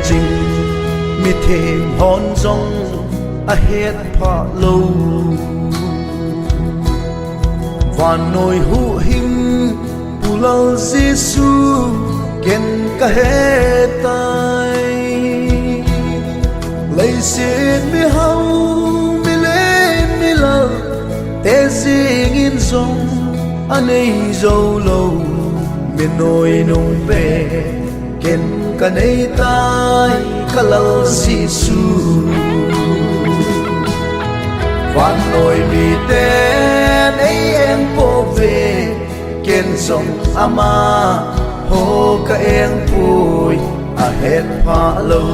chinh mi thêm hòn rong a hết pha lâu và nồi hữu hình pulal Giêsu ken ka he tai lấy xin mi hau mi lên mi lal te zing in zong anei zo lâu mi nồi nung pe ken ka nei tai kalal Giêsu van nồi mi ten ấy em po về ken song ama ho ka eng pui a het pha lâu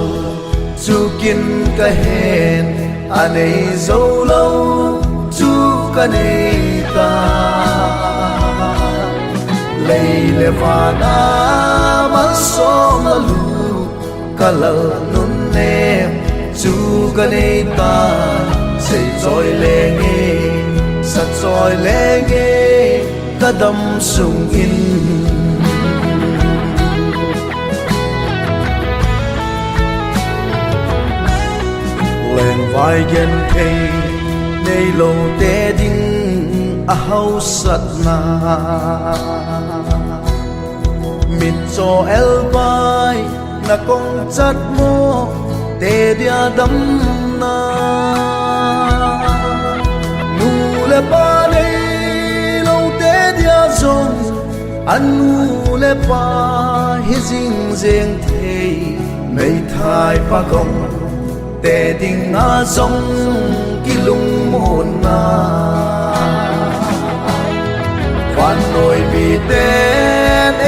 chu kin ka hen anei zo lâu chu ka nei ta lei le vana man som lu kalal nun nem chu ka nei ta say trôi lê nghe sat trôi lê nghe ta đâm sung in lên vai gen thei nei lo te ding a hau sat na mit cho el vai na kong chat mo te dia dam na le pa nei lo te dia zong anu le pa hi jing jeng thei mei thai pa gong te ding a zong ki lung mon na van noi mi te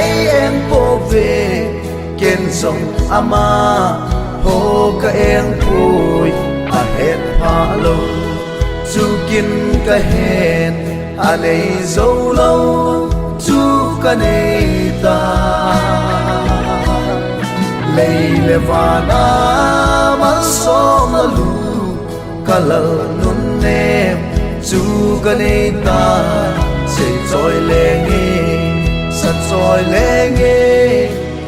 ei em po về ken zong ama ho ka eng pui a het pha lo chu kin ka hen anei zo lâu chu ka nei ta lei le vana man som lu kalal nun nem chu ka nei ta sei choi le nge sat choi le nge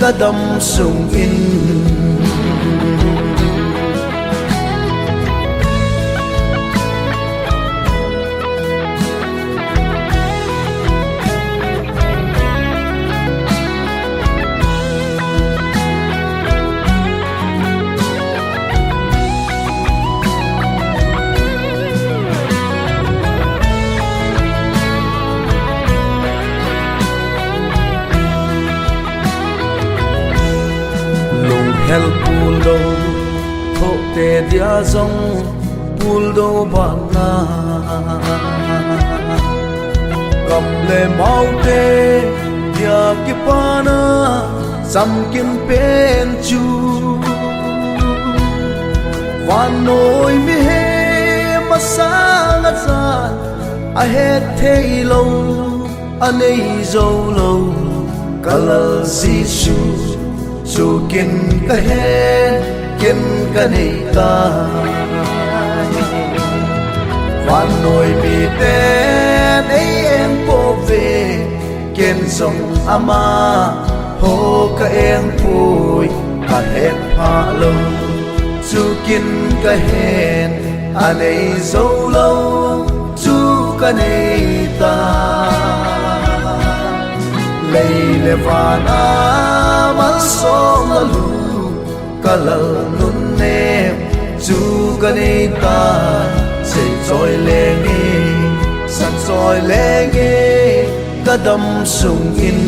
ka dam sung in hel pul do tho te dia zong pul do ban na kam le mau te dia ki pana sam kin pen chu van noi mi he ma sang a san a het thei lo anei zo lo kalal Giêsu chu kin ka hen kin ka nei ta van noi mi ten ei em po về ken song ama ho ka eng pui ka het pha lo chu kin ka hen anei zo lâu chu ka nei ta lei le vana man som lu kalal nun nem chu ka nei ta sei choi le nge san choi le nge ka dam sung in